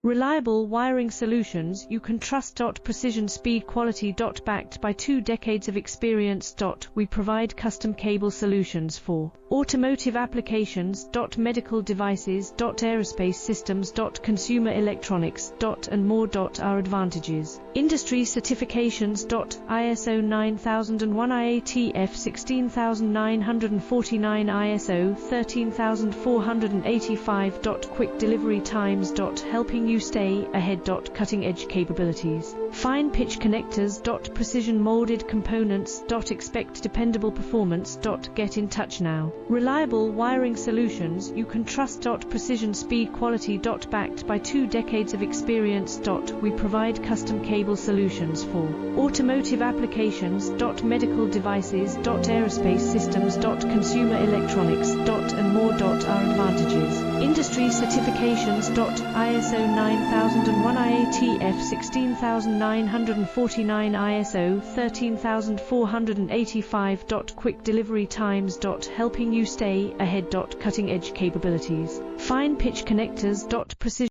Reliable wiring solutions you can trust. Precision, speed, quality. Backed by 2 decades of experience. We provide custom cable solutions for automotive applications. Medical devices. Aerospace systems. Consumer electronics. And more. Our advantages: industry certifications. ISO 9001, IATF 16949, ISO 13485. Quick delivery times. Helping you stay ahead. Cutting edge capabilities: fine pitch connectors. Precision molded components. Expect dependable performance. Get in touch now. Reliable wiring solutions you can trust. Precision, speed, quality. Backed by 2 decades of experience. We provide custom cable solutions for automotive applications. Medical devices. Aerospace systems. Consumer electronics. And more. Our advantages: industry certifications. ISO 9001, IATF 16949, ISO 13485. Quick delivery times. Helping you stay ahead. Cutting edge capabilities: fine pitch connectors. Precision